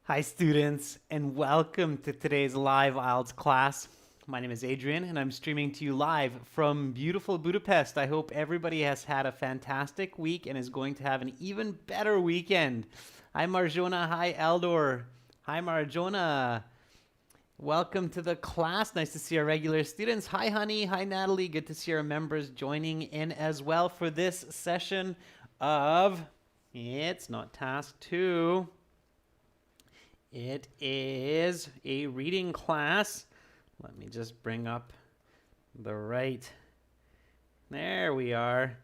Hi students, and welcome to today's live IELTS class. My name is Adrian and I'm streaming to you live from beautiful Budapest. I hope everybody has had a fantastic week and is going to have an even better weekend. Hi Marjona, hi Eldor. Hi Marjona. Welcome to the class. Nice to see our regular students. Hi honey, hi Natalie. Good to see our members joining in as well for this session of, it's not task 2. It is a reading class. Let me just bring up the right. There we are.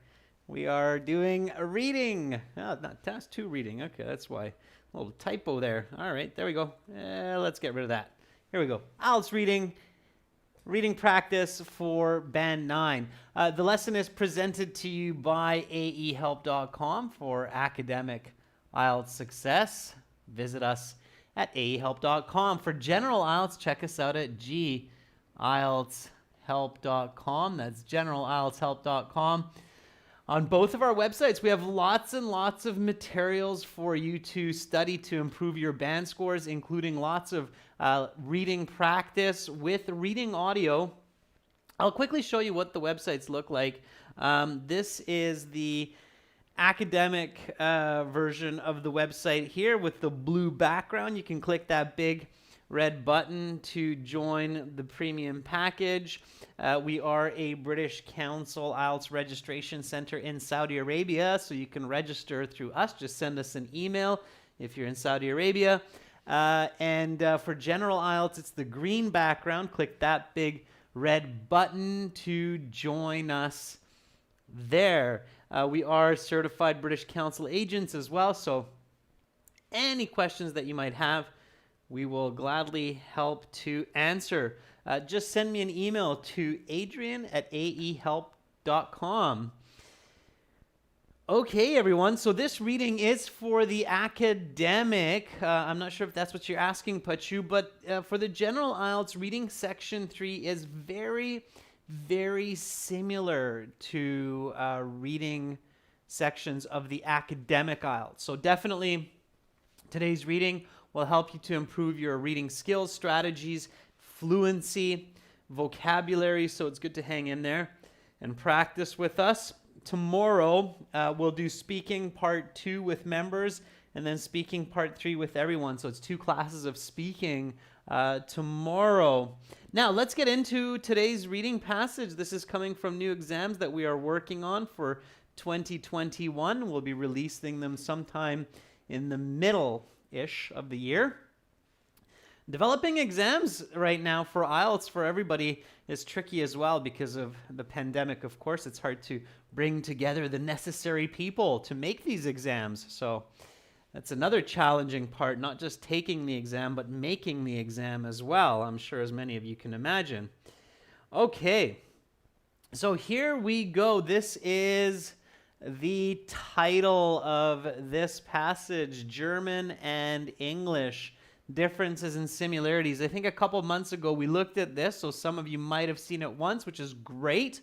We are doing a reading. Oh, not task 2 reading. Okay, that's why. A little typo there. All right, there we go. Let's get rid of that. Here we go. IELTS reading practice for Band 9. The lesson is presented to you by aehelp.com for academic IELTS success. Visit us at aehelp.com. For general IELTS, check us out at gieltshelp.com. That's generalieltshelp.com. On both of our websites, we have lots and lots of materials for you to study to improve your band scores, including lots of reading practice with reading audio. I'll quickly show you what the websites look like. This is the academic version of the website here with the blue background. You can click that big red button to join the premium package. We are a British Council IELTS registration center in Saudi Arabia, so you can register through us. Just send us an email if you're in Saudi Arabia. And for general IELTS, it's the green background. Click that big red button to join us there. We are certified British Council agents as well, so any questions that you might have, we will gladly help to answer. Just send me an email to adrian@aehelp.com. Okay, everyone, so this reading is for the academic. I'm not sure if that's what you're asking, Pachu, but for the general IELTS, reading section 3 is very similar to reading sections of the academic IELTS. So definitely today's reading will help you to improve your reading skills, strategies, fluency, vocabulary. So it's good to hang in there and practice with us. Tomorrow we'll do speaking part 2 with members and then speaking part 3 with everyone. So it's 2 classes of speaking tomorrow. Now let's get into today's reading passage. This is coming from new exams that we are working on for 2021. We'll be releasing them sometime in the middle-ish of the year. Developing exams right now for IELTS for everybody is tricky as well because of the pandemic. Of course, it's hard to bring together the necessary people to make these exams. So that's another challenging part, not just taking the exam, but making the exam as well, I'm sure, as many of you can imagine. Okay, so here we go. This is the title of this passage, German and English, Differences and Similarities. I think a couple months ago we looked at this, so some of you might have seen it once, which is great.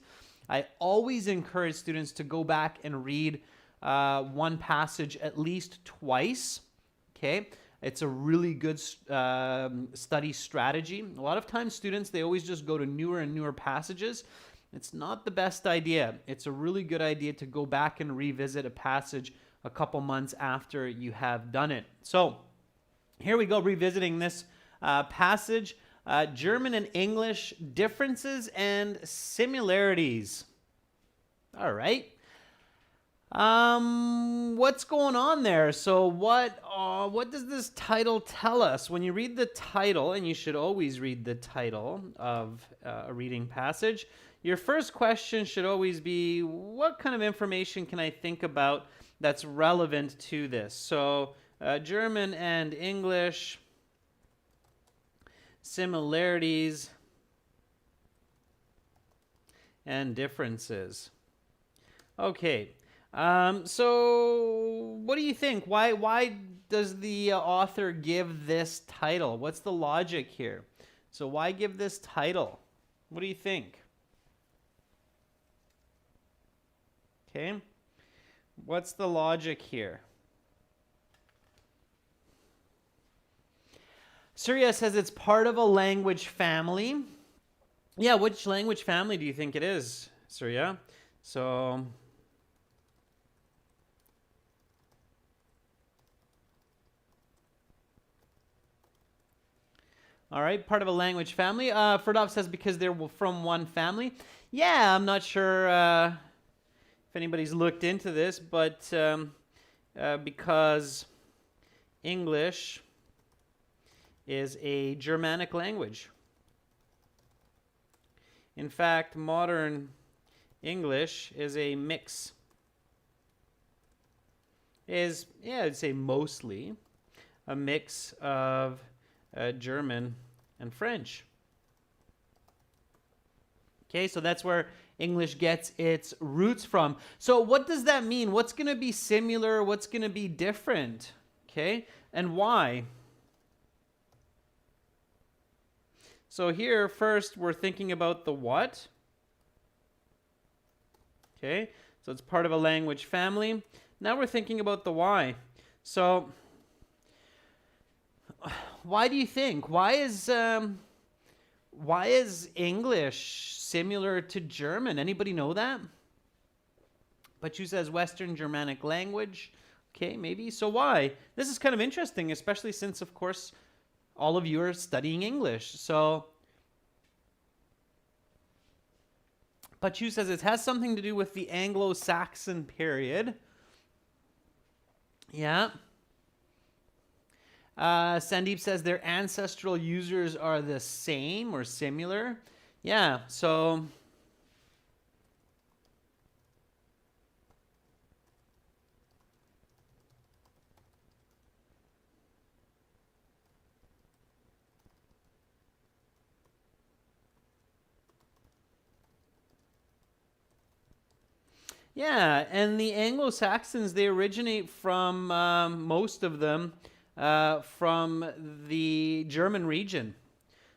I always encourage students to go back and read one passage at least twice. Okay, it's a really good study strategy. A lot of times students, they always just go to newer and newer passages. It's not the best idea. It's a really good idea to go back and revisit a passage a couple months after you have done it. So here we go, revisiting this passage, German and English, differences and similarities. All right. What's going on there? So what does this title tell us? When you read the title, and you should always read the title of a reading passage, your first question should always be, what kind of information can I think about that's relevant to this? So German and English, similarities and differences. Okay. So what do you think? Why does the author give this title? What's the logic here? So why give this title? What do you think? Okay. What's the logic here? Surya says it's part of a language family. Yeah, which language family do you think it is, Surya? So, all right, part of a language family. Ferdov says because they're from one family. Yeah, I'm not sure if anybody's looked into this, but because English is a Germanic language. In fact, modern English is a mix. I'd say mostly a mix of German and French. Okay, so that's where English gets its roots from. So what does that mean? What's going to be similar? What's going to be different? Okay, and why? So here, first, we're thinking about the what. Okay, so it's part of a language family. Now we're thinking about the why. So, why do you think? Why is English similar to German? Anybody know that? But you says Western Germanic language. Okay, maybe. So why? This is kind of interesting, especially since, of course, all of you are studying English. So, but you says it has something to do with the Anglo-Saxon period. Yeah. Sandeep says their ancestral users are the same or similar. Yeah, so yeah, and the Anglo-Saxons, they originate from, most of them, from the German region.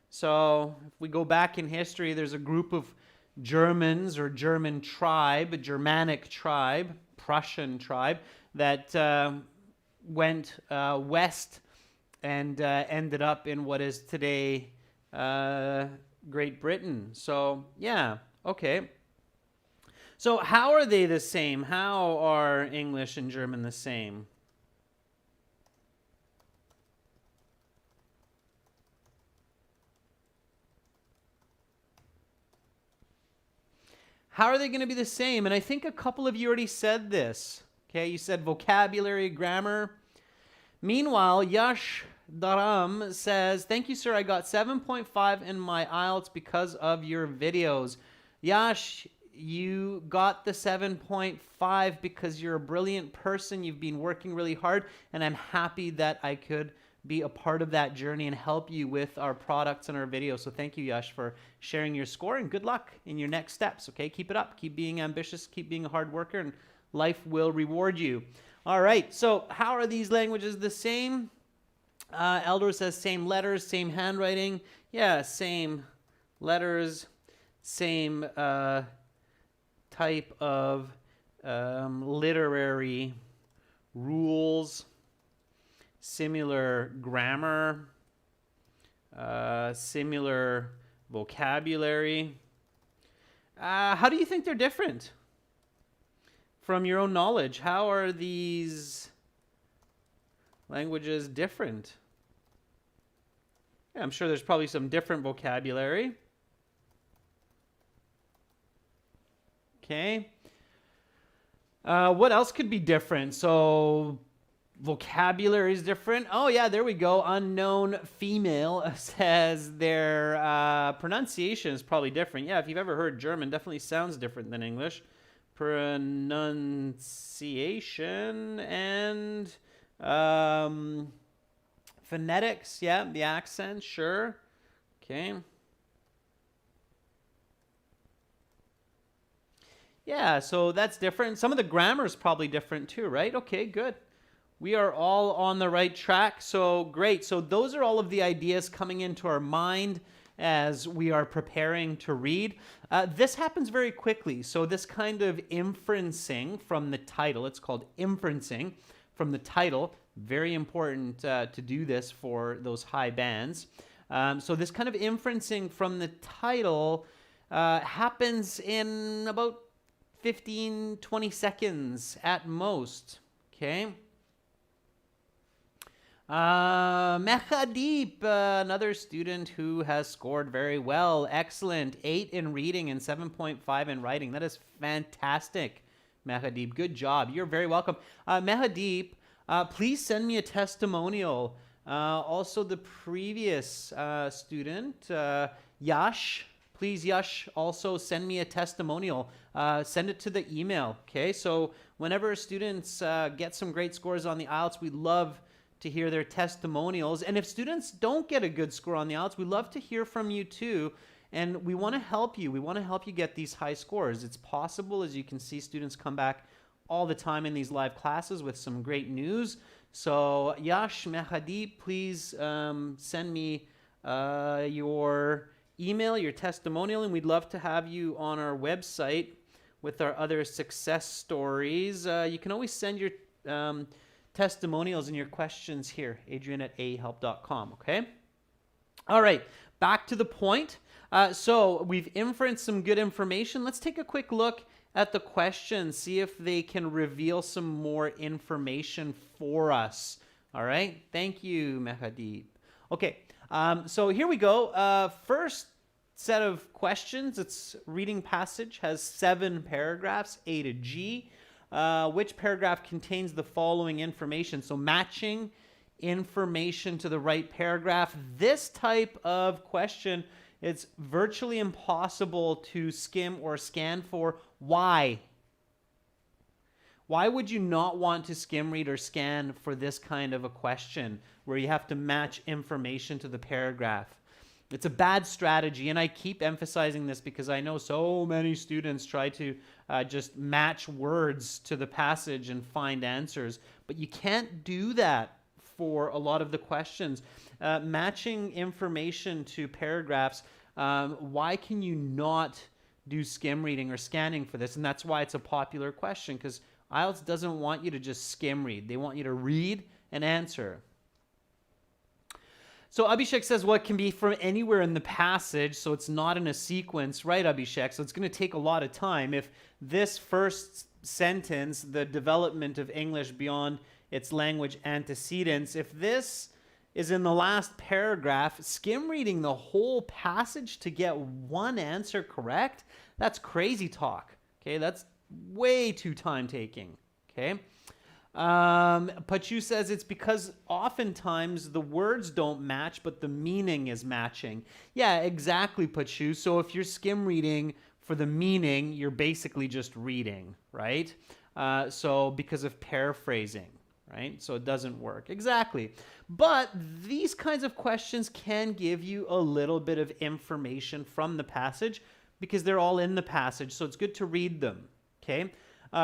So if we go back in history, there's a group of Germans or German tribe, a Germanic tribe, Prussian tribe, that went west and ended up in what is today Great Britain. So yeah, okay. So how are they the same? How are English and German the same? How are they going to be the same? And I think a couple of you already said this. Okay, you said vocabulary, grammar. Meanwhile, Yash Dharam says, thank you, sir. I got 7.5 in my IELTS because of your videos. Yash, you got the 7.5 because you're a brilliant person. You've been working really hard, and I'm happy that I could be a part of that journey and help you with our products and our videos. So thank you, Yash, for sharing your score, and good luck in your next steps. Okay, keep it up. Keep being ambitious. Keep being a hard worker, and life will reward you. All right, so how are these languages the same? Eldor says same letters, same handwriting. Yeah, same letters, same type of literary rules, similar grammar, similar vocabulary. How do you think they're different? From your own knowledge, how are these languages different? Yeah, I'm sure there's probably some different vocabulary. Okay. What else could be different? So vocabulary is different. Oh yeah, there we go. Unknown female says their pronunciation is probably different. Yeah, if you've ever heard German, definitely sounds different than English. Pronunciation and phonetics. Yeah, the accent. Sure. Okay. Yeah, so that's different. Some of the grammar is probably different too, right? Okay, good. We are all on the right track, so great. So those are all of the ideas coming into our mind as we are preparing to read. This happens very quickly. So this kind of inferencing from the title, it's called inferencing from the title. Very important to do this for those high bands. So this kind of inferencing from the title happens in about 15, 20 seconds at most. Okay. Mehadip, another student who has scored very well. Excellent. 8 in reading and 7.5 in writing. That is fantastic, Mehadip. Good job. You're very welcome. Mehadip, please send me a testimonial. Also, the previous student, Yash, please, Yash, also send me a testimonial. Send it to the email, okay? So whenever students get some great scores on the IELTS, we love to hear their testimonials. And if students don't get a good score on the IELTS, we love to hear from you too. And we want to help you. We want to help you get these high scores. It's possible, as you can see, students come back all the time in these live classes with some great news. So Yash, Mehadi, please send me your email, your testimonial, and we'd love to have you on our website with our other success stories. You can always send your testimonials and your questions here, adrian@ahelp.com, okay? All right, back to the point. So we've inferenced some good information. Let's take a quick look at the questions, see if they can reveal some more information for us. All right, thank you, Mehadip. Okay, so here we go. First set of questions, it's reading passage, has 7 paragraphs, A to G. Which paragraph contains the following information? So matching information to the right paragraph. This type of question, it's virtually impossible to skim or scan for. Why? Why would you not want to skim read or scan for this kind of a question where you have to match information to the paragraph? It's a bad strategy, and I keep emphasizing this because I know so many students try to just match words to the passage and find answers, but you can't do that for a lot of the questions. Matching information to paragraphs, why can you not do skim reading or scanning for this? And that's why it's a popular question, because IELTS doesn't want you to just skim read. They want you to read and answer. So Abhishek says, well, it can be from anywhere in the passage, so it's not in a sequence, right, Abhishek? So it's going to take a lot of time. If this first sentence, the development of English beyond its language antecedents, if this is in the last paragraph, skim reading the whole passage to get one answer correct, that's crazy talk, okay? That's way too time-taking, okay? Pachu says it's because oftentimes the words don't match, but the meaning is matching. Yeah, exactly, Pachu. So if you're skim reading for the meaning, you're basically just reading, right? So because of paraphrasing, right? So it doesn't work. Exactly. But these kinds of questions can give you a little bit of information from the passage because they're all in the passage. So it's good to read them, okay?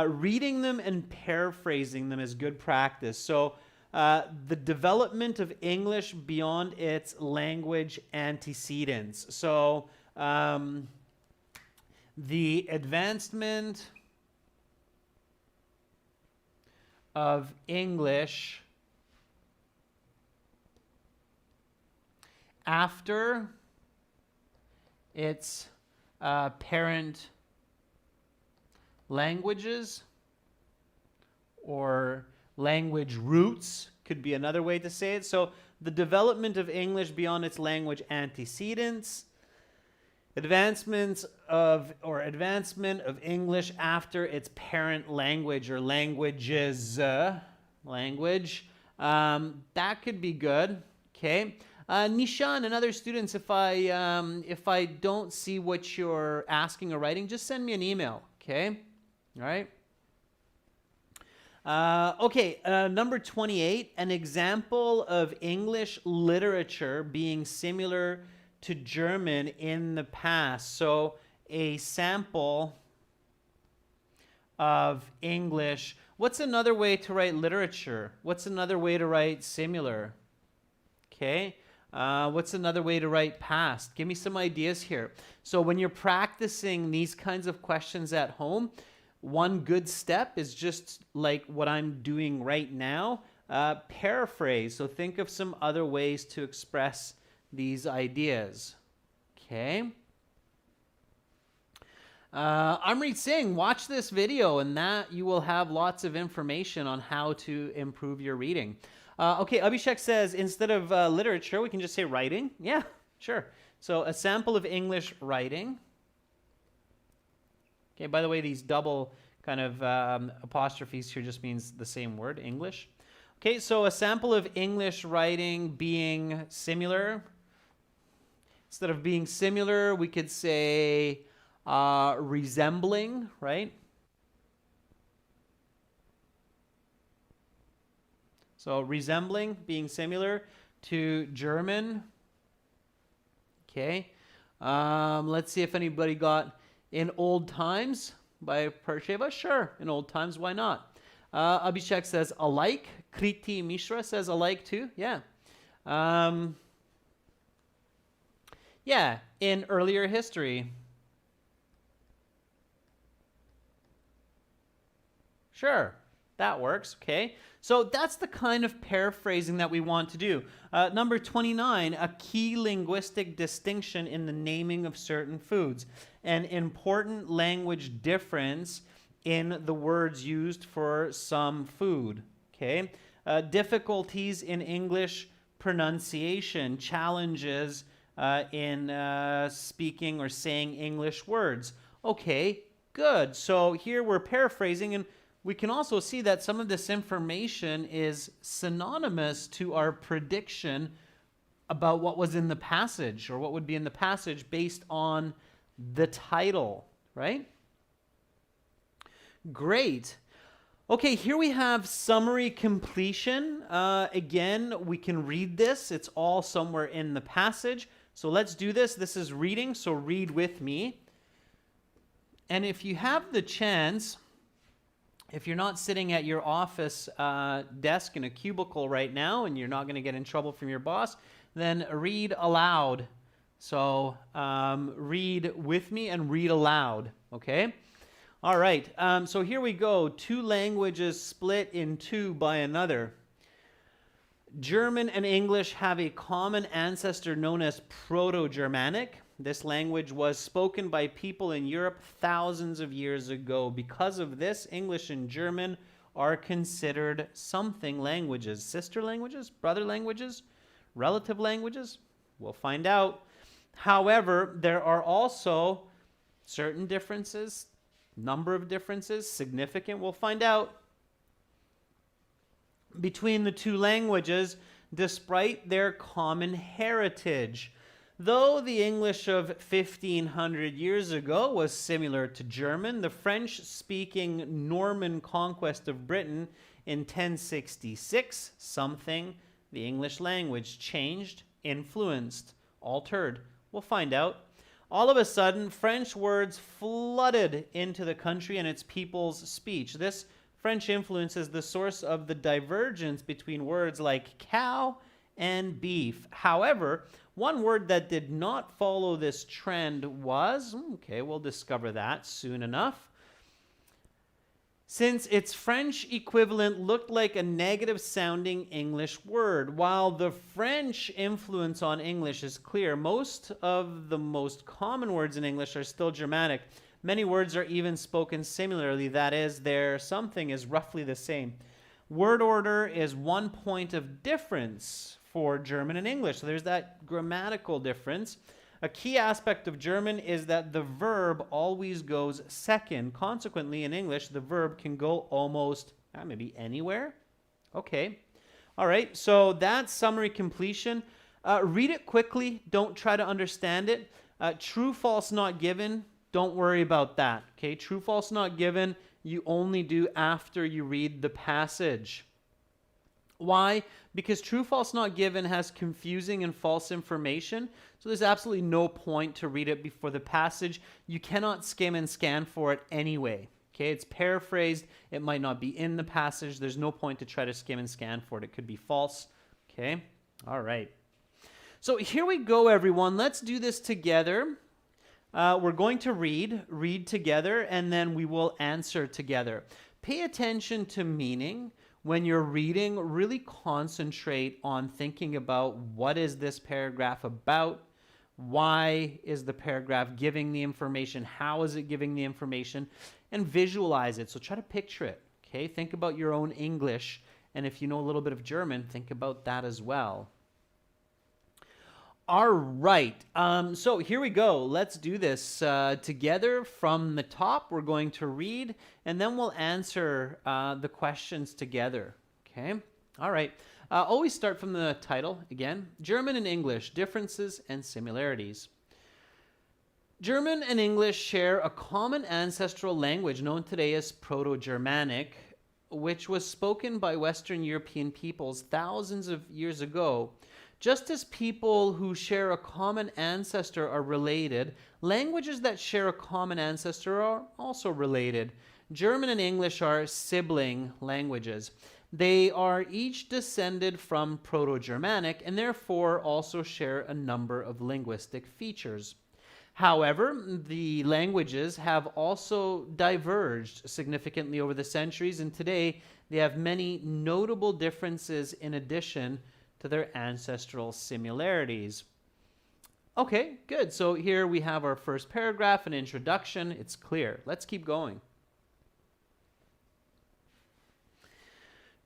Reading them and paraphrasing them is good practice. So the development of English beyond its language antecedents. So the advancement of English after its parent languages or language roots could be another way to say it. So the development of English beyond its language antecedents, advancement of English after its parent language or languages, language, that could be good. Okay. Nishan and other students, if I don't see what you're asking or writing, just send me an email. Okay. All right. Okay, number 28, an example of English literature being similar to German in the past. So a sample of English. What's another way to write literature? What's another way to write similar? Okay. What's another way to write past? Give me some ideas here. So when you're practicing these kinds of questions at home, One good step is just like what I'm doing right now, paraphrase. So think of some other ways to express these ideas. Okay. Amrit Singh, watch this video, and that you will have lots of information on how to improve your reading. Okay, Abhishek says instead of literature, we can just say writing. Yeah, sure. So a sample of English writing. Okay, by the way, these double kind of apostrophes here just means the same word, English. Okay, so a sample of English writing being similar. Instead of being similar, we could say resembling, right? So resembling, being similar to German. Okay. Let's see if anybody got in old times by Parsheva. Sure, in old times, why not? Abhishek says alike. Kriti Mishra says alike too. Yeah. Yeah, in earlier history. Sure, that works. Okay. So that's the kind of paraphrasing that we want to do. Number 29, a key linguistic distinction in the naming of certain foods. An important language difference in the words used for some food. Okay. Difficulties in English pronunciation, challenges in speaking or saying English words. Okay, good. So here we're paraphrasing, and we can also see that some of this information is synonymous to our prediction about what was in the passage or what would be in the passage based on the title, right? Great. Okay, here we have summary completion. Again, we can read this. It's all somewhere in the passage. So let's do this. This is reading, so read with me. And if you have the chance, if you're not sitting at your office desk in a cubicle right now and you're not going to get in trouble from your boss, then read aloud. So read with me and read aloud, okay? All right, so here we go. Two languages split in two by another. German and English have a common ancestor known as Proto-Germanic. This language was spoken by people in Europe thousands of years ago. Because of this, English and German are considered something languages. Sister languages, brother languages, relative languages? We'll find out. However, there are also certain differences, number of differences, significant, we'll find out, between the two languages, despite their common heritage. Though the English of 1500 years ago was similar to German, the French-speaking Norman conquest of Britain in 1066, something, the English language changed, influenced, altered. We'll find out. All of a sudden, French words flooded into the country and its people's speech. This French influence is the source of the divergence between words like cow and beef. However, one word that did not follow this trend was, okay, we'll discover that soon enough. Since its French equivalent looked like a negative-sounding English word. While the French influence on English is clear, most of the most common words in English are still Germanic. Many words are even spoken similarly, that is, their something is roughly the same. Word order is one point of difference for German and English. So there's that grammatical difference. A key aspect of German is that the verb always goes second. Consequently, in English, the verb can go almost maybe anywhere. Okay. All right. So that's summary completion. Read it quickly. Don't try to understand it. True, false, not given. Don't worry about that. Okay. True, false, not given. You only do after you read the passage. Why? Because true, false, not given has confusing and false information. So there's absolutely no point to read it before the passage. You cannot skim and scan for it anyway. Okay, it's paraphrased. It might not be in the passage. There's no point to try to skim and scan for it. It could be false. Okay, all right. So here we go, everyone. Let's do this together. We're going to read together, and then we will answer together. Pay attention to meaning. When you're reading, really concentrate on thinking about what is this paragraph about? Why is the paragraph giving the information? How is it giving the information? And visualize it. So try to picture it. Okay, think about your own English. And if you know a little bit of German, think about that as well. All right, so here we go. Let's do this together from the top. We're going to read, and then we'll answer the questions together, okay? All right, always start from the title again. German and English, differences and similarities. German and English share a common ancestral language known today as Proto-Germanic, which was spoken by Western European peoples thousands of years ago. Just as people who share a common ancestor are related, languages that share a common ancestor are also related. German and English are sibling languages. They are each descended from Proto-Germanic and therefore also share a number of linguistic features. However, the languages have also diverged significantly over the centuries, and today they have many notable differences in addition to their ancestral similarities. Okay, good. So here we have our first paragraph, an introduction. It's clear. Let's keep going.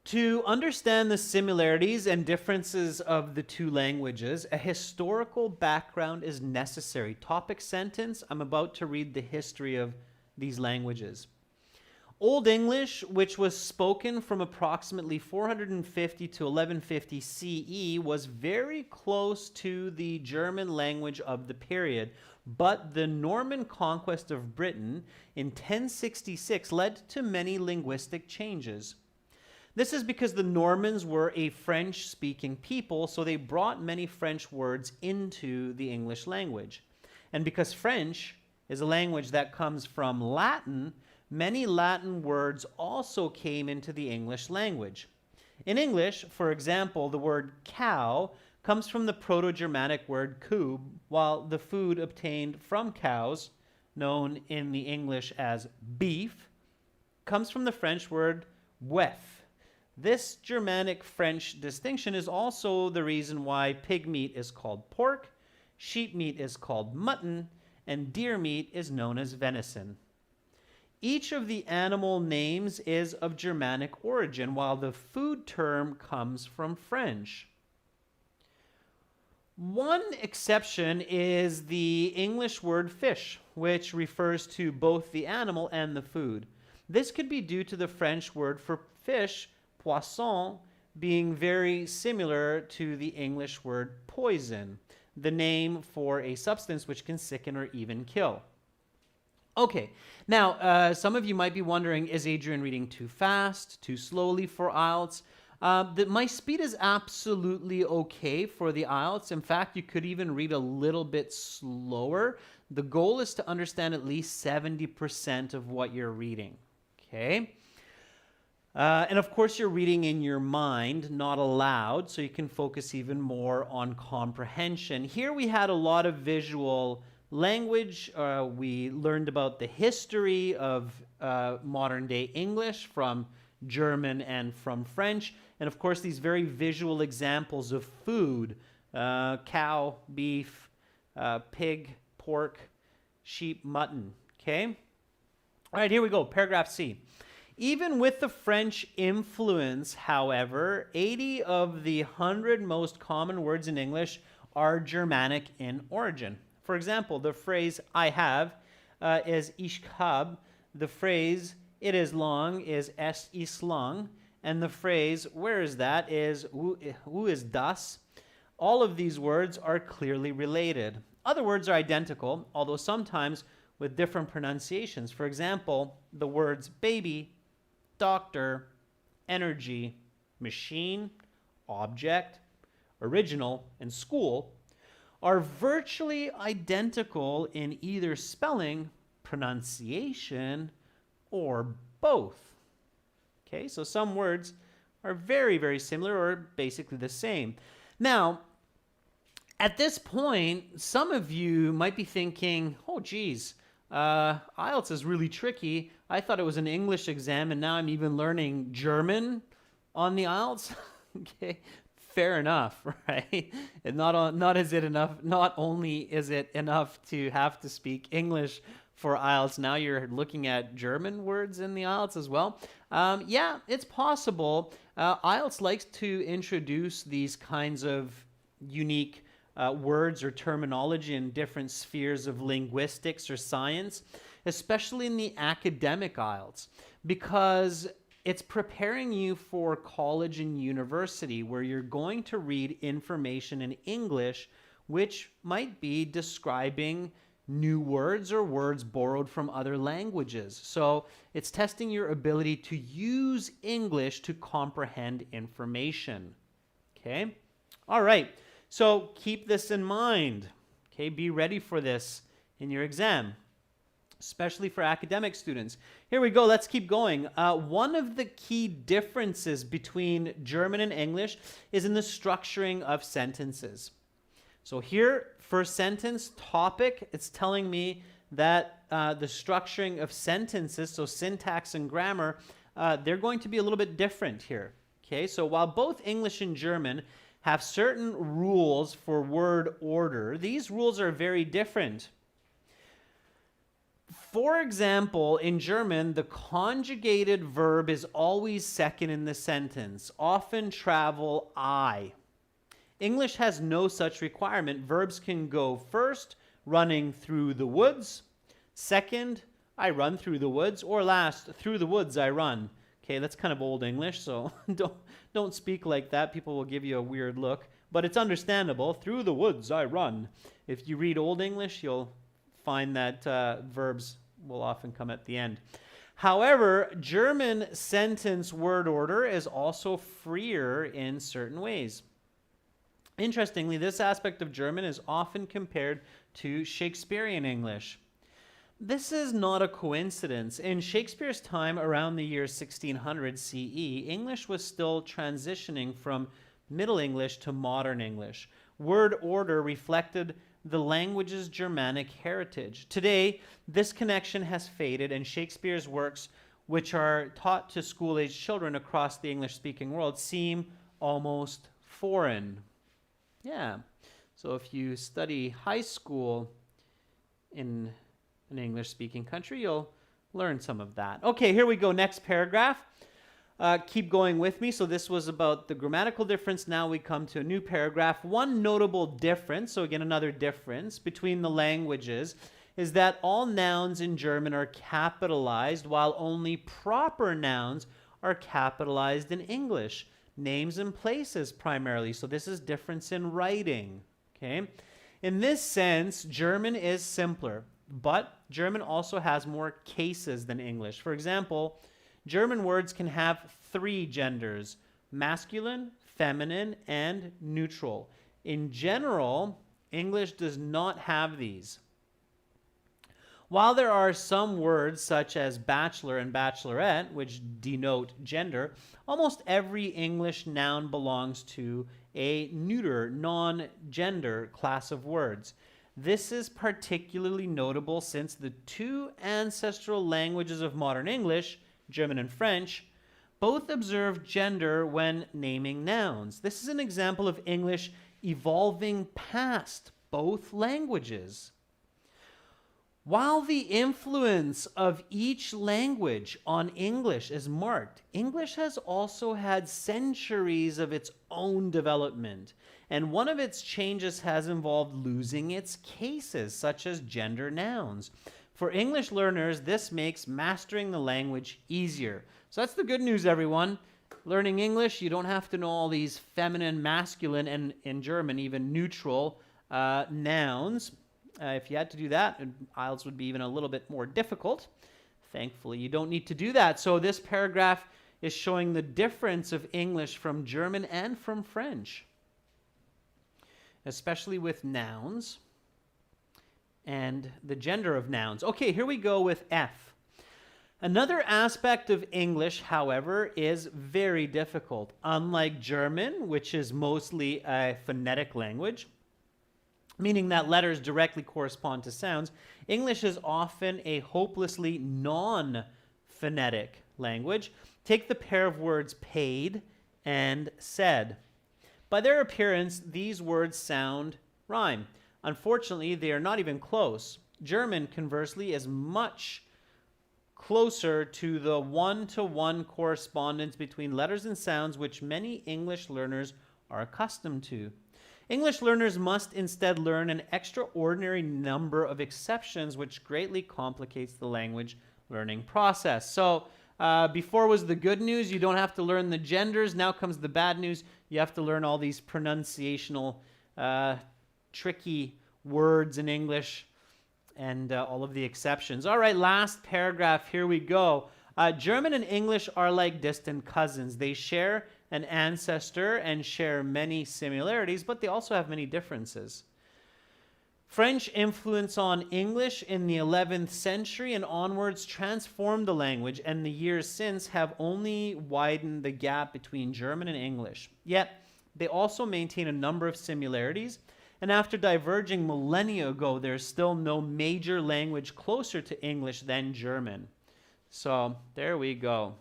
To understand the similarities and differences of the two languages, a historical background is necessary. Topic sentence, I'm about to read the history of these languages. Old English, which was spoken from approximately 450 to 1150 CE, was very close to the German language of the period, but the Norman conquest of Britain in 1066 led to many linguistic changes. This is because the Normans were a French-speaking people, so they brought many French words into the English language. And because French is a language that comes from Latin, many Latin words also came into the English language. In English, for example, the word cow comes from the Proto-Germanic word kub, while the food obtained from cows, known in the English as beef, comes from the French word bœuf. This Germanic-French distinction is also the reason why pig meat is called pork, sheep meat is called mutton, and deer meat is known as venison. Each of the animal names is of Germanic origin, while the food term comes from French. One exception is the English word fish, which refers to both the animal and the food. This could be due to the French word for fish, poisson, being very similar to the English word poison, the name for a substance which can sicken or even kill. Okay, now some of you might be wondering, is Adrian reading too fast, too slowly for IELTS? My speed is absolutely okay for the IELTS. In fact, you could even read a little bit slower. The goal is to understand at least 70% of what you're reading, okay? And of course, you're reading in your mind, not aloud, so you can focus even more on comprehension. Here we had a lot of visual language. We learned about the history of modern-day English from German and from French. And of course, these very visual examples of food, cow, beef, pig, pork, sheep, mutton, okay? All right, here we go, paragraph C. Even with the French influence, however, 80 of the 100 most common words in English are Germanic in origin. For example, the phrase I have is ich hab. The phrase it is long is es ist lang. And the phrase where is that is wo ist das. All of these words are clearly related. Other words are identical, although sometimes with different pronunciations. For example, the words baby, doctor, energy, machine, object, original, and school are virtually identical in either spelling, pronunciation, or both. Okay, so some words are very, very similar or basically the same. Now, At this point, some of you might be thinking, oh, geez, IELTS is really tricky. I thought it was an English exam, and now I'm even learning German on the IELTS. Okay, fair enough, right? And not only is it enough to have to speak English for IELTS, now you're looking at German words in the IELTS as well. Yeah, it's possible. IELTS likes to introduce these kinds of unique words or terminology in different spheres of linguistics or science, especially in the academic IELTS, because it's preparing you for college and university where you're going to read information in English which might be describing new words or words borrowed from other languages. So it's testing your ability to use English to comprehend information. Okay? All right. So keep this in mind. Okay? Be ready for this in your exam, especially for academic students. Here we go. Let's keep going. One of the key differences between German and English is in the structuring of sentences. So here, first sentence, topic, it's telling me that the structuring of sentences, so syntax and grammar, they're going to be a little bit different here. Okay, so while both English and German have certain rules for word order, these rules are very different. For example, in German, the conjugated verb is always second in the sentence. Often travel I. English has no such requirement. Verbs can go first, running through the woods. Second, I run through the woods. Or last, through the woods I run. Okay, that's kind of old English, so don't speak like that. People will give you a weird look. But it's understandable. Through the woods I run. If you read Old English, you'll find that verbs will often come at the end. However, German sentence word order is also freer in certain ways. Interestingly, this aspect of German is often compared to Shakespearean English. This is not a coincidence. In Shakespeare's time, around the year 1600 CE, English was still transitioning from Middle English to Modern English. Word order reflected the language's Germanic heritage. Today, this connection has faded, and Shakespeare's works, which are taught to school-age children across the English-speaking world, seem almost foreign. Yeah, so if you study high school in an English-speaking country, you'll learn some of that. Okay, here we go. Next paragraph. Keep going with me. So this was about the grammatical difference. Now we come to a new paragraph. One notable difference, so again, another difference between the languages is that all nouns in German are capitalized while only proper nouns are capitalized in English. Names and places primarily. So this is difference in writing. Okay. In this sense, German is simpler, but German also has more cases than English. For example, German words can have 3 genders: masculine, feminine, and neutral. In general, English does not have these. While there are some words such as bachelor and bachelorette, which denote gender, almost every English noun belongs to a neuter, non-gender class of words. This is particularly notable since the 2 ancestral languages of modern English, German and French, both observe gender when naming nouns. This is an example of English evolving past both languages. While the influence of each language on English is marked, English has also had centuries of its own development, and one of its changes has involved losing its cases, such as gender nouns. For English learners, this makes mastering the language easier. So that's the good news, everyone. Learning English, you don't have to know all these feminine, masculine, and in German, even neutral nouns. If you had to do that, IELTS would be even a little bit more difficult. Thankfully, you don't need to do that. So this paragraph is showing the difference of English from German and from French, especially with nouns and the gender of nouns. Okay, here we go with F. Another aspect of English, however, is very difficult. Unlike German, which is mostly a phonetic language, meaning that letters directly correspond to sounds, English is often a hopelessly non-phonetic language. Take the pair of words paid and said. By their appearance, these words sound rhyme. Unfortunately, they are not even close. German, conversely, is much closer to the one-to-one correspondence between letters and sounds which many English learners are accustomed to. English learners must instead learn an extraordinary number of exceptions, which greatly complicates the language learning process. So before was the good news, you don't have to learn the genders. Now comes the bad news, you have to learn all these pronunciational tricky words in English and all of the exceptions. All right, last paragraph, here we go. German and English are like distant cousins. They share an ancestor and share many similarities, but they also have many differences. French influence on English in the 11th century and onwards transformed the language, and the years since have only widened the gap between German and English. Yet, they also maintain a number of similarities, and after diverging millennia ago, there's still no major language closer to English than German. So, there we go.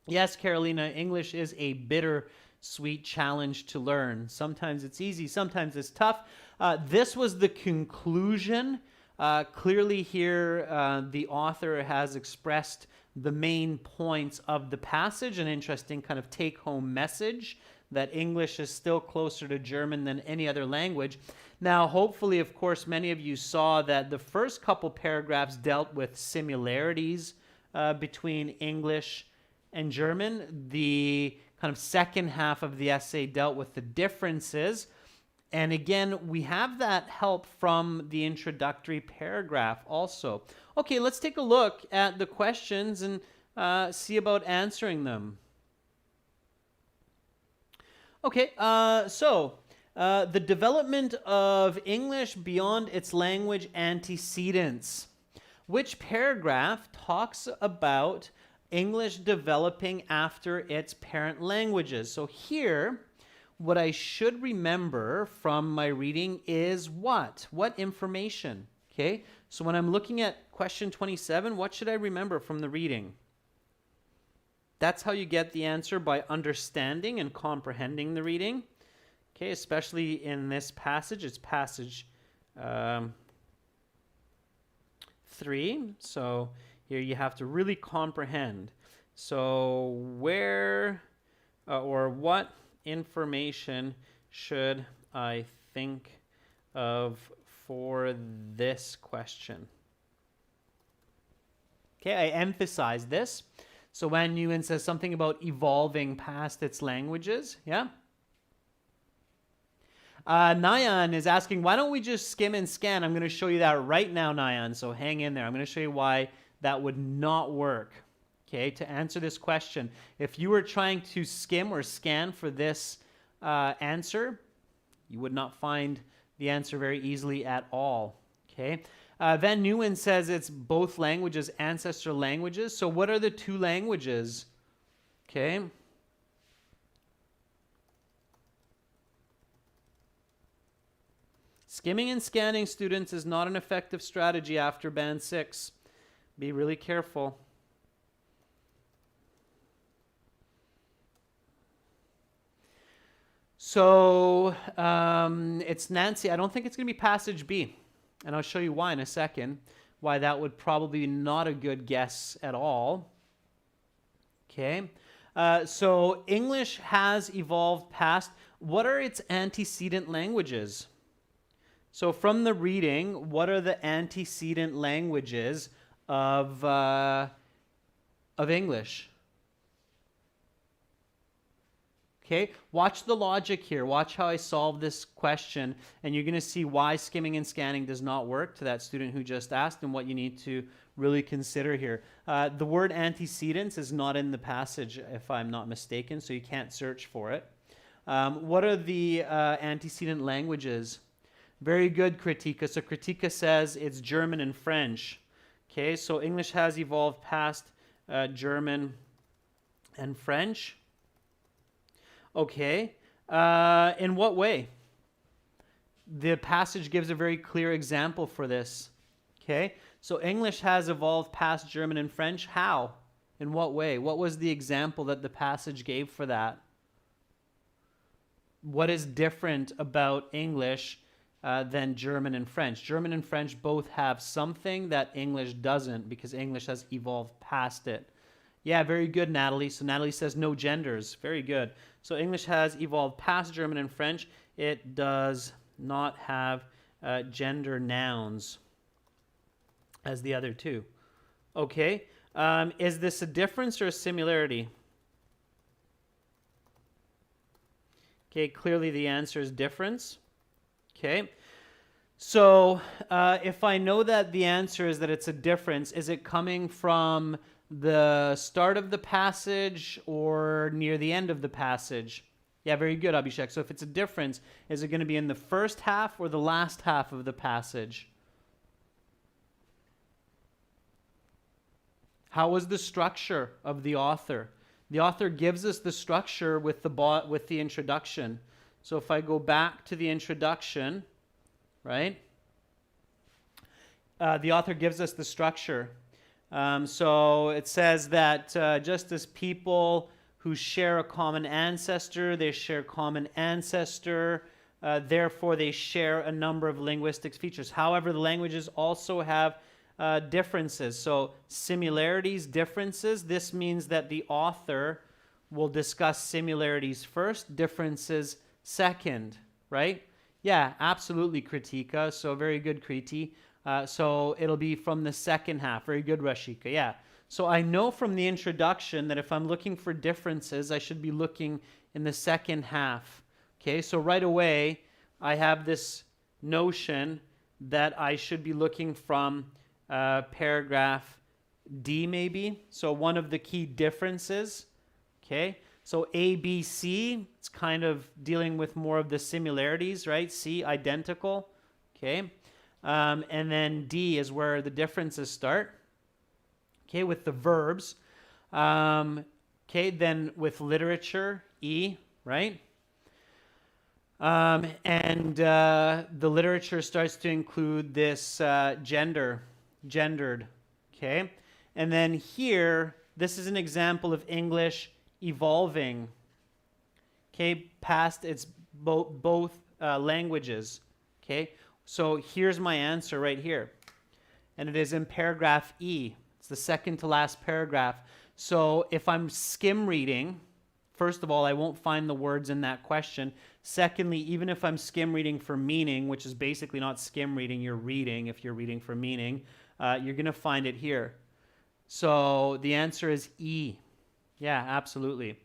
Yes, Carolina, English is a bitter-sweet challenge to learn. Sometimes it's easy, sometimes it's tough. This was the conclusion. Clearly here, the author has expressed the main points of the passage, an interesting kind of take-home message that English is still closer to German than any other language. Now, hopefully, of course, many of you saw that the first couple paragraphs dealt with similarities between English and German. The kind of second half of the essay dealt with the differences. And again, we have that help from the introductory paragraph also. Okay, let's take a look at the questions and see about answering them. Okay, the development of English beyond its language antecedents. Which paragraph talks about English developing after its parent languages? So here, what I should remember from my reading is what? What information? Okay, so when I'm looking at question 27, what should I remember from the reading? That's how you get the answer, by understanding and comprehending the reading. Okay, especially in this passage. It's passage 3. So here you have to really comprehend. So where or what information should I think of for this question? Okay, I emphasize this. So when Nguyen says something about evolving past its languages, yeah? Nyan is asking, why don't we just skim and scan? I'm going to show you that right now, Nyan, so hang in there. I'm going to show you why that would not work. Okay, to answer this question, if you were trying to skim or scan for this answer, you would not find the answer very easily at all. Okay, Van Nguyen says it's both languages, ancestor languages. So what are the two languages? Okay. Skimming and scanning, students, is not an effective strategy after Band 6. Be really careful. So it's Nancy. I don't think it's going to be passage B. And I'll show you why in a second, why that would probably be not a good guess at all. Okay. So English has evolved past. What are its antecedent languages? So from the reading, what are the antecedent languages of English? Okay, watch the logic here. Watch how I solve this question, and you're going to see why skimming and scanning does not work to that student who just asked, and what you need to really consider here. The word antecedents is not in the passage, if I'm not mistaken, so you can't search for it. What are the antecedent languages? Very good, Kritika. So Kritika says it's German and French. Okay, so English has evolved past German and French. Okay, in what way? the passage gives a very clear example for this. Okay, so English has evolved past German and French. How? In what way? What was the example that the passage gave for that? What is different about English than German and French? German and French both have something that English doesn't, because English has evolved past it. Yeah, very good, Natalie. So Natalie says no genders. Very good. So English has evolved past German and French. It does not have gender nouns as the other two. Okay. Is this a difference or a similarity? Okay, clearly the answer is difference. Okay. So if I know that the answer is that it's a difference, is it coming from the start of the passage or near the end of the passage? Yeah, very good, Abhishek. So if it's a difference, is it going to be in the first half or the last half of the passage? How was the structure of the author? The author gives us the structure with the introduction. So if I go back to the introduction, right? The author gives us the structure. So it says that just as people who share a common ancestor, they share common ancestor, therefore they share a number of linguistic features. However, the languages also have differences. So similarities, differences, this means that the author will discuss similarities first, differences second, right? Yeah, absolutely, Kritika. So very good, Kriti. So it'll be from the second half. Very good, Rashika. Yeah. So I know from the introduction that if I'm looking for differences, I should be looking in the second half. Okay, so right away, I have this notion that I should be looking from paragraph D maybe. So one of the key differences. Okay, so A, B, C, it's kind of dealing with more of the similarities, right? C, identical. Okay. And then D is where the differences start. Okay, with the verbs. Okay, then with literature, E, right? And the literature starts to include this gendered. Okay, and then here, this is an example of English evolving. Okay, past its both languages. Okay. So here's my answer right here. And it is in paragraph E. It's the second to last paragraph. So if I'm skim reading, first of all, I won't find the words in that question. Secondly, even if I'm skim reading for meaning, which is basically not skim reading, you're reading if you're reading for meaning, you're going to find it here. So the answer is E. Yeah, absolutely.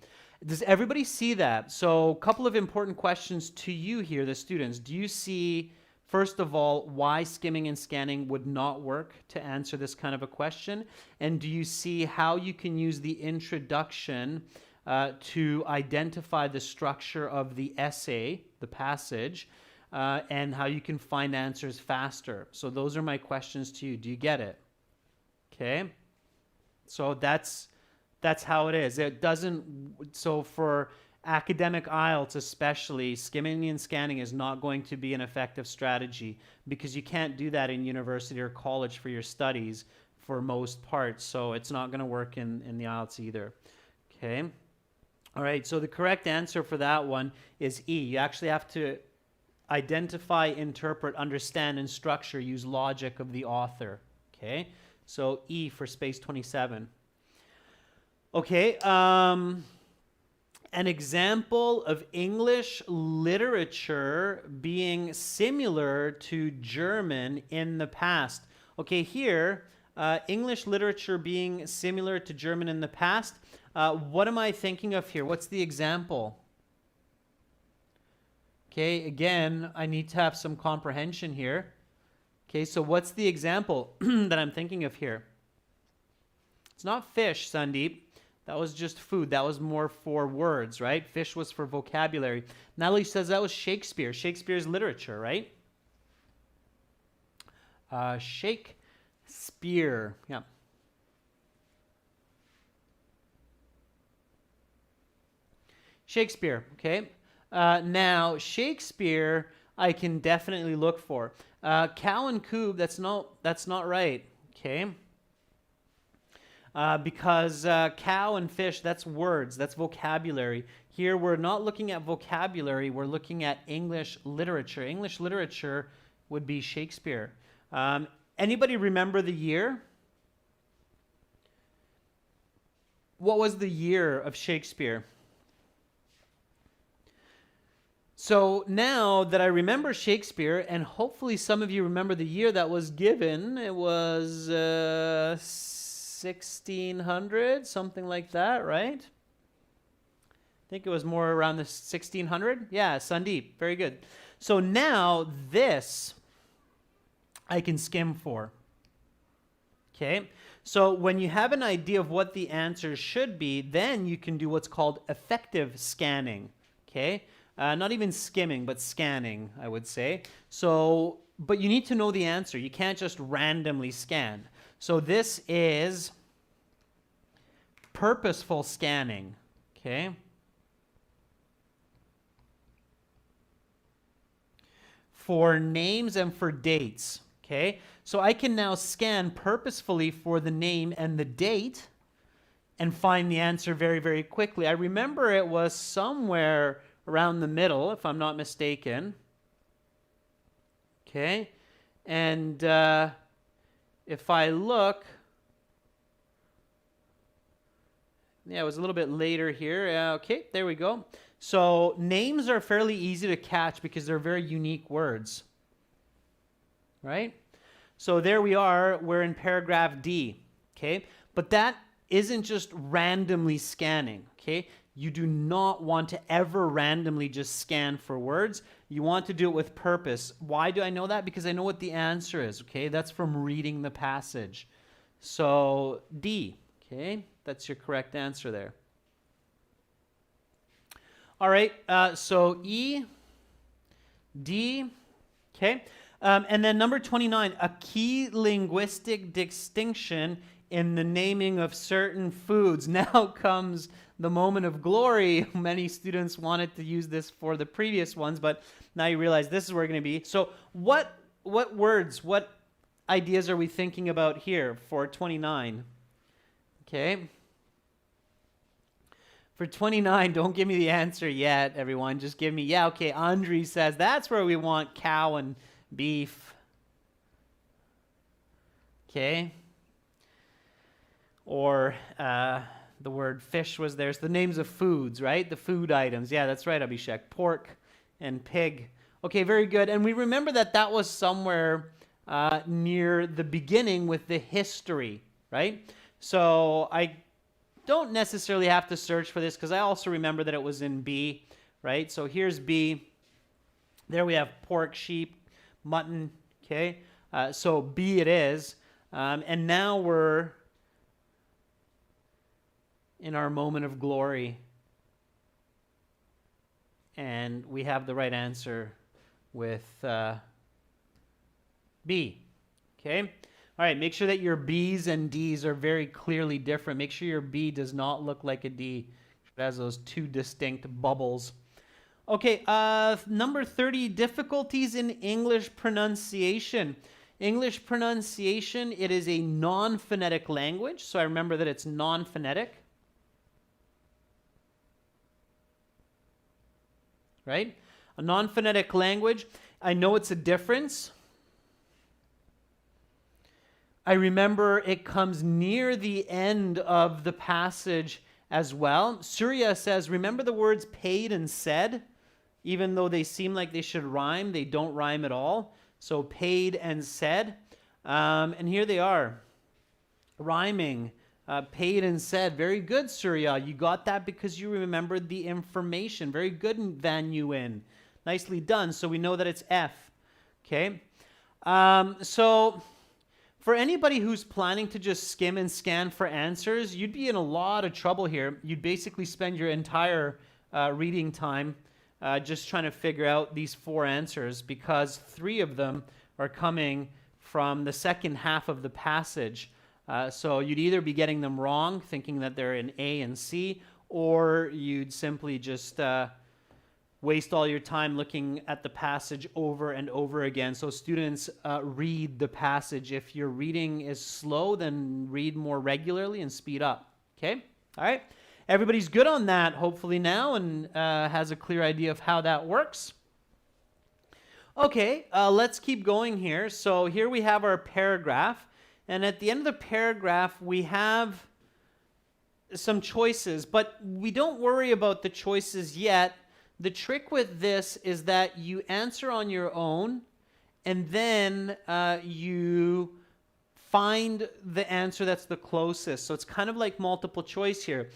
Does everybody see that? So a couple of important questions to you here, the students. Do you see, first of all, why skimming and scanning would not work to answer this kind of a question? And do you see how you can use the introduction to identify the structure of the essay, the passage, and how you can find answers faster? So those are my questions to you. Do you get it? Okay. So that's how it is. It doesn't, so for academic IELTS especially, skimming and scanning is not going to be an effective strategy because you can't do that in university or college for your studies for most parts. So it's not going to work in the IELTS either. Okay. All right. So the correct answer for that one is E. You actually have to identify, interpret, understand, and structure, use logic of the author. Okay. So E for space 27. Okay. An example of English literature being similar to German in the past. Okay, here, English literature being similar to German in the past. What am I thinking of here? What's the example? Okay, again, I need to have some comprehension here. Okay, so what's the example that I'm thinking of here? It's not fish, Sandeep. That was just food. That was more for words, right? Fish was for vocabulary. Natalie says that was Shakespeare. Shakespeare's literature, right? Shakespeare. Yeah. Shakespeare, okay? Now, Shakespeare, I can definitely look for. Cow and coob, that's not right, okay? Because cow and fish, that's words, that's vocabulary. Here we're not looking at vocabulary, we're looking at English literature. English literature would be Shakespeare. Anybody remember the year? What was the year of Shakespeare? So now that I remember Shakespeare, and hopefully some of you remember the year that was given, it was 1600, something like that, right? I think it was more around the 1600. Yeah, Sandeep, very good. So now this I can skim for. Okay, so when you have an idea of what the answer should be, then you can do what's called effective scanning. Okay, not even skimming, but scanning, I would say. So, but you need to know the answer. You can't just randomly scan. So this is purposeful scanning. Okay. For names and for dates. Okay, so I can now scan purposefully for the name and the date and find the answer very, very quickly. I remember it was somewhere around the middle, if I'm not mistaken. Okay, and if I look, yeah, it was a little bit later here. Okay, there we go. So names are fairly easy to catch because they're very unique words. Right? So there we are, we're in paragraph D, okay? But that isn't just randomly scanning, okay? You do not want to ever randomly just scan for words. You want to do it with purpose. Why do I know that? Because I know what the answer is, okay? That's from reading the passage. So D, okay? That's your correct answer there. All right, so E, D, okay? And then number 29, a key linguistic distinction in the naming of certain foods. Now comes the moment of glory. Many students wanted to use this for the previous ones, but now you realize this is where we're going to be. So what words, what ideas are we thinking about here for 29? Okay. For 29, don't give me the answer yet, everyone. Just give me, yeah, okay, Andre says that's where we want cow and beef. Okay. Or the word fish was there. It's the names of foods, right? The food items. Yeah, that's right, Abhishek. Pork and pig. Okay, very good. And we remember that that was somewhere near the beginning with the history, right? So I don't necessarily have to search for this because I also remember that it was in B, right? So here's B. There we have pork, sheep, mutton, okay? So B it is. And now we're in our moment of glory. And we have the right answer with B, okay? All right, make sure that your B's and D's are very clearly different. Make sure your B does not look like a D. It has those two distinct bubbles. Okay, number 30, difficulties in English pronunciation. English pronunciation, it is a non-phonetic language, so I remember that it's non-phonetic. Right? A non-phonetic language. I know it's a difference. I remember it comes near the end of the passage as well. Surya says, remember the words paid and said? Even though they seem like they should rhyme, they don't rhyme at all. So paid and said. And here they are. Rhyming. Paid and said. Very good, Surya. You got that because you remembered the information. Very good, Van Nguyen. Nicely done. So we know that it's F. Okay. So for anybody who's planning to just skim and scan for answers, you'd be in a lot of trouble here. You'd basically spend your entire reading time just trying to figure out these 4 answers because 3 of them are coming from the second half of the passage. So you'd either be getting them wrong, thinking that they're in A and C, or you'd simply just waste all your time looking at the passage over and over again. So students, read the passage. If your reading is slow, then read more regularly and speed up. Okay? All right? Everybody's good on that, hopefully now, and has a clear idea of how that works. Okay, let's keep going here. So here we have our paragraph. And at the end of the paragraph, we have some choices, but we don't worry about the choices yet. The trick with this is that you answer on your own, and then you find the answer that's the closest. So it's kind of like multiple choice here.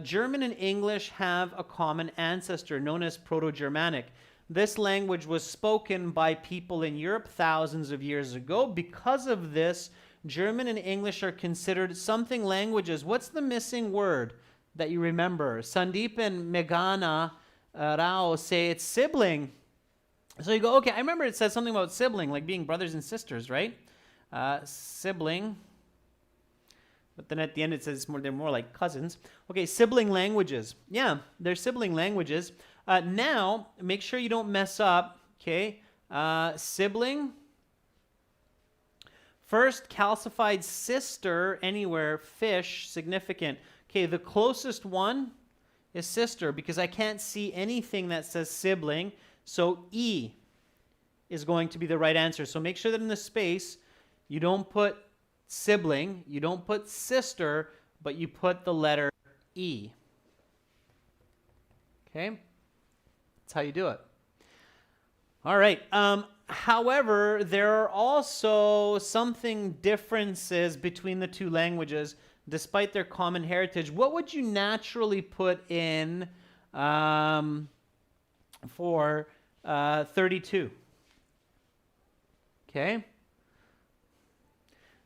German and English have a common ancestor known as Proto-Germanic. This language was spoken by people in Europe thousands of years ago. Because of this, German and English are considered something languages. What's the missing word that you remember? Sandeep and Meghana Rao say it's sibling. So you go, okay, I remember it says something about sibling, like being brothers and sisters, right? Sibling. But then at the end it says they're more like cousins. Okay, sibling languages. Yeah, they're sibling languages. Now, make sure you don't mess up, okay? Sibling. First, calcified sister, anywhere, fish, significant. Okay, the closest one is sister because I can't see anything that says sibling. So E is going to be the right answer. So make sure that in the space you don't put sibling, you don't put sister, but you put the letter E. Okay? That's how you do it. All right. However, there are also something differences between the two languages despite their common heritage. What would you naturally put in for 32? Okay.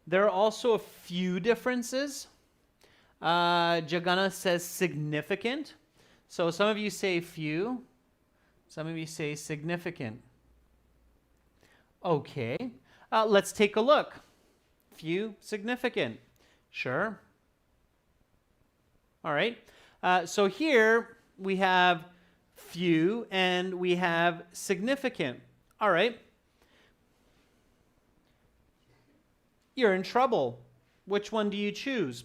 There are also a few differences. Jagana says significant. So some of you say few. Some of you say significant. Okay. Let's take a look. Few, significant. Sure. All right. So here we have few and we have significant. All right. You're in trouble. Which one do you choose?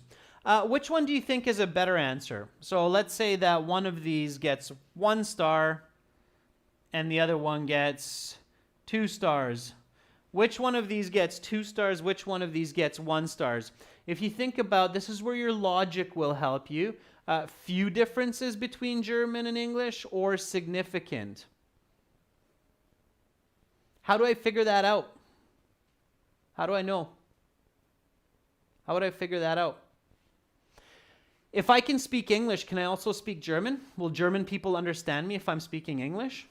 Which one do you think is a better answer? So let's say that one of these gets 1 star and the other one gets 2 stars. Which one of these gets 2 stars? Which one of these gets 1 stars? If you think about, this is where your logic will help you. Few differences between German and English or significant? How do I figure that out? How do I know? How would I figure that out? If I can speak English, can I also speak German? Will German people understand me if I'm speaking English?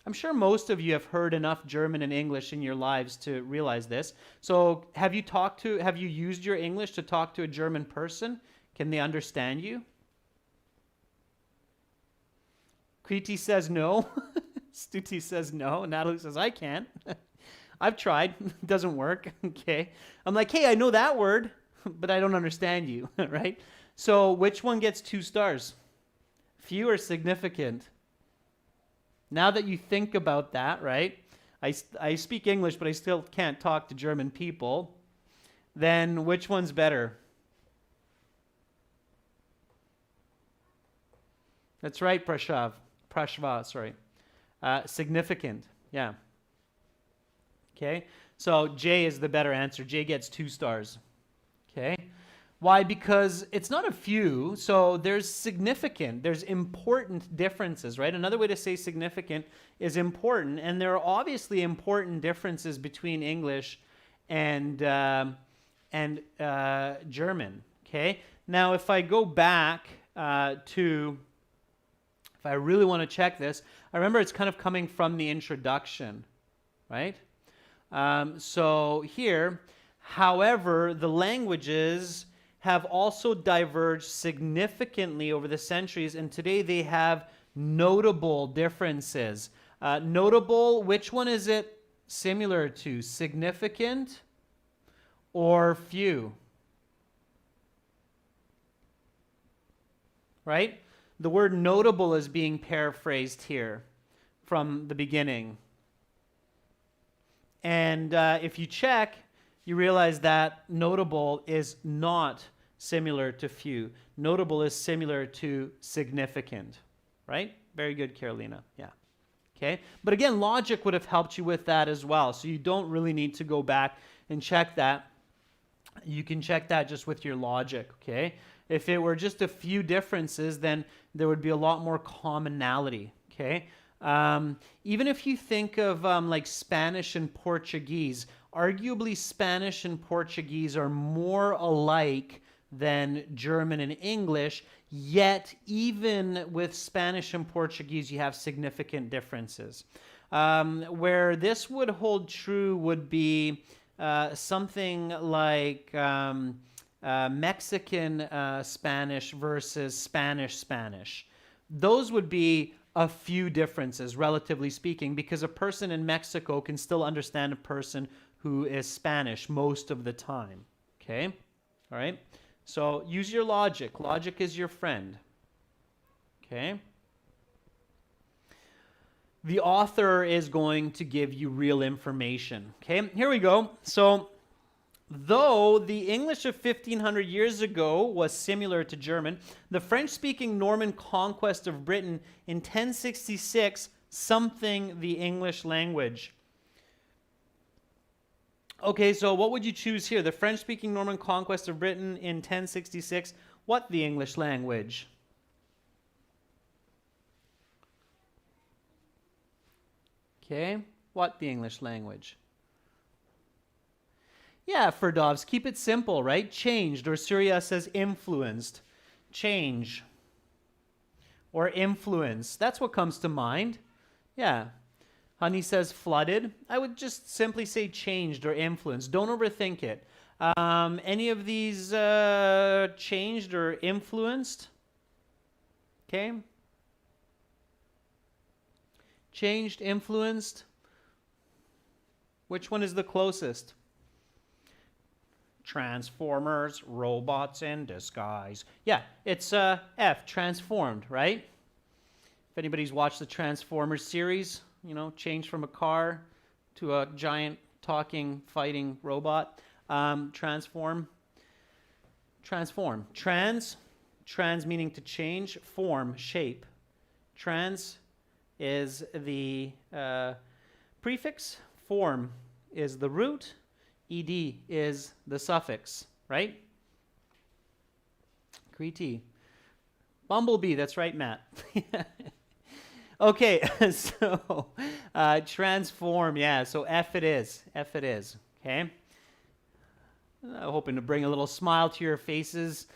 I'm sure most of you have heard enough German and English in your lives to realize this. So have you used your English to talk to a German person? Can they understand you? Kriti says no. Stuti says no. Natalie says, I can't. I've tried. It doesn't work. Okay. I'm like, hey, I know that word, but I don't understand you, right? So which one gets 2 stars? Few or significant? Now that you think about that, right? I speak English, but I still can't talk to German people. Then which one's better? That's right, Prashva, sorry. Significant, yeah. Okay, so J is the better answer. J gets 2 stars. Okay, why? Because it's not a few, so there's significant, there's important differences, right? Another way to say significant is important, and there are obviously important differences between English and German. Okay, now if I go back to, if I really want to check this, I remember it's kind of coming from the introduction, right? So here, however, the languages have also diverged significantly over the centuries, and today they have notable differences. Notable, which one is it similar to? Significant or few? Right? the word notable is being paraphrased here from the beginning. And if you check, you realize that notable is not similar to few. Notable is similar to significant, right? Very good, Carolina. Yeah. Okay. But again, logic would have helped you with that as well. So you don't really need to go back and check that. You can check that just with your logic, okay? If it were just a few differences, then there would be a lot more commonality, okay? Even if you think of like Spanish and Portuguese, arguably Spanish and Portuguese are more alike than German and English, yet even with Spanish and Portuguese, you have significant differences. Where this would hold true would be something like Mexican Spanish versus Spanish. Those would be a few differences, relatively speaking, because a person in Mexico can still understand a person who is Spanish most of the time. Okay? All right? So use your logic. Logic is your friend. Okay? The author is going to give you real information. Okay, here we go. So, though the English of 1500 years ago was similar to German, the French-speaking Norman conquest of Britain in 1066 something the English language. Okay, so what would you choose here? The French-speaking Norman conquest of Britain in 1066, what the English language? Okay, what the English language? Yeah, Ferdovs, keep it simple, right? Changed, or Surya says influenced. Change or influence. That's what comes to mind. Yeah. Honey says flooded. I would just simply say changed or influenced. Don't overthink it. Any of these changed or influenced? Okay. Changed, influenced. Which one is the closest? Transformers, robots in disguise. Yeah, it's F, transformed, right? If anybody's watched the Transformers series, you know, changed from a car to a giant talking, fighting robot. Transform. Trans meaning to change. Form, shape. Trans is the prefix, form is the root, ed is the suffix, right? Kriti. Bumblebee, that's right, Matt. Okay, so transform, yeah, so F it is, okay? Hoping to bring a little smile to your faces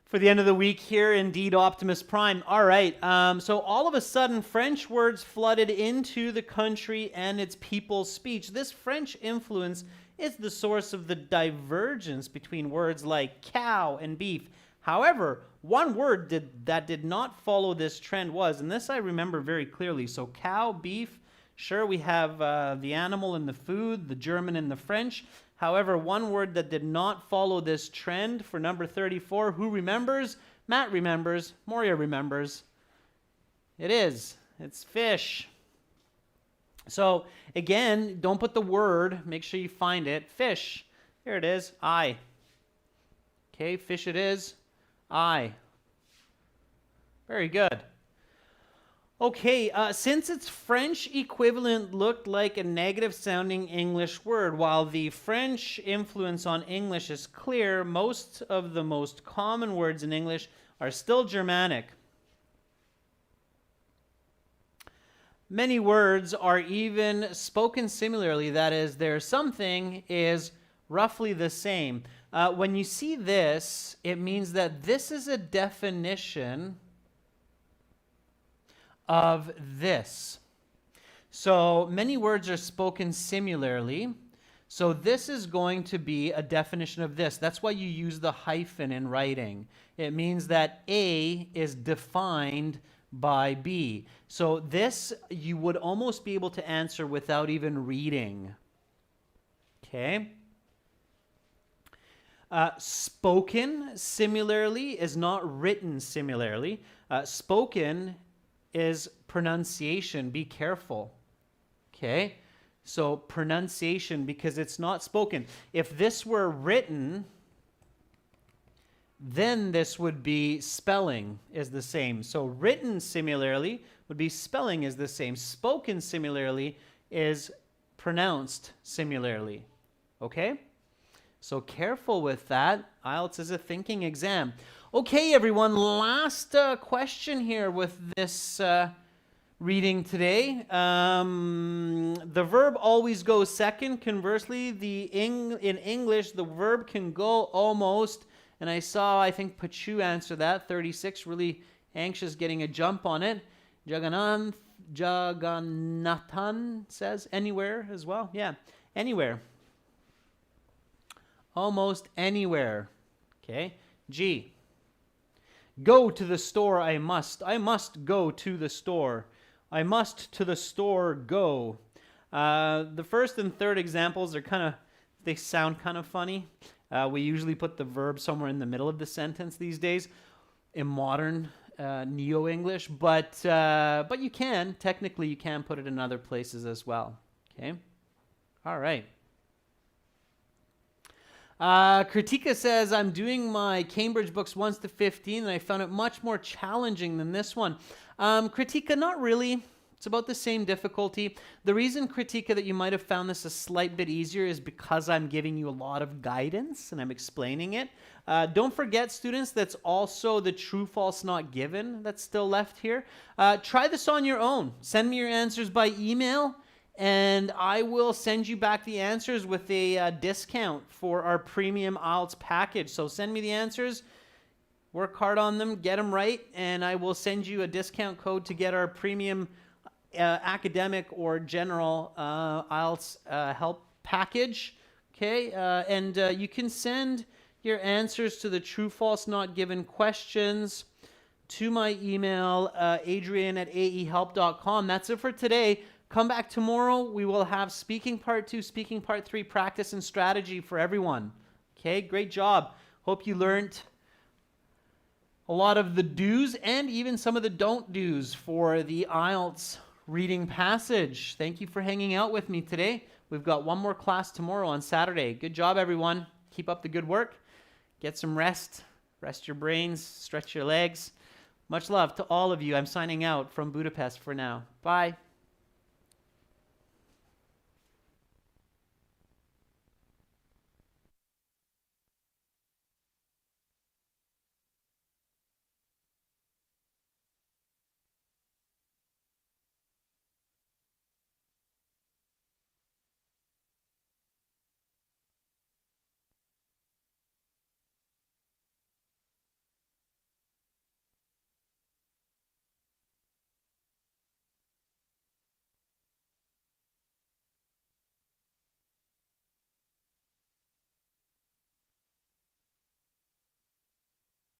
for the end of the week here, indeed, Optimus Prime. All right, so all of a sudden, French words flooded into the country and its people's speech. This French influence is the source of the divergence between words like cow and beef. However, one word that did not follow this trend was, and this I remember very clearly, so cow, beef, sure, we have the animal and the food, the German and the French. However, one word that did not follow this trend for number 34, who remembers? Matt remembers. Moria remembers. It's fish. So, again, don't put the word. Make sure you find it. Fish. Here it is. I. Okay, fish it is. I. Very good. Okay, since its French equivalent looked like a negative-sounding English word, while the French influence on English is clear, most of the most common words in English are still Germanic. Many words are even spoken similarly, that is, their something is roughly the same. When you see this, it means that this is a definition of this. So many words are spoken similarly. So this is going to be a definition of this. That's why you use the hyphen in writing. It means that A is defined by B. So this you would almost be able to answer without even reading. Okay? Spoken similarly is not written similarly. Spoken is pronunciation. Be careful. Okay? So pronunciation, because it's not spoken. If this were written, then this would be spelling is the same. So written similarly would be spelling is the same. Spoken similarly is pronounced similarly. Okay? So careful with that. IELTS is a thinking exam. Okay, everyone, last question here with this reading today. The verb always goes second. Conversely, in English, the verb can go almost. And I saw, I think, Pachu answer that. 36, really anxious, getting a jump on it. Jagannathan says anywhere as well. Yeah, anywhere. Almost anywhere. Okay. G. Go to the store, I must. I must go to the store. I must to the store go. The first and third examples are they sound kind of funny. We usually put the verb somewhere in the middle of the sentence these days in modern Neo-English, but technically you can put it in other places as well. Okay? All right. Kritika says, I'm doing my Cambridge books 1 to 15, and I found it much more challenging than this one. Kritika, not really. It's about the same difficulty. The reason, Kritika, that you might have found this a slight bit easier is because I'm giving you a lot of guidance and I'm explaining it. Don't forget, students, that's also the true, false, not given that's still left here. Try this on your own. Send me your answers by email, and I will send you back the answers with a discount for our premium IELTS package. So send me the answers, work hard on them, get them right, and I will send you a discount code to get our premium academic or general IELTS help package. Okay, and you can send your answers to the true, false, not given questions to my email, adrian@aehelp.com. That's it for today. Come back tomorrow. We will have speaking part 2, speaking part 3, practice and strategy for everyone. Okay, great job. Hope you learned a lot of the do's and even some of the don't do's for the IELTS reading passage. Thank you for hanging out with me today. We've got one more class tomorrow on Saturday. Good job, everyone. Keep up the good work. Get some rest. Rest your brains. Stretch your legs. Much love to all of you. I'm signing out from Budapest for now. Bye.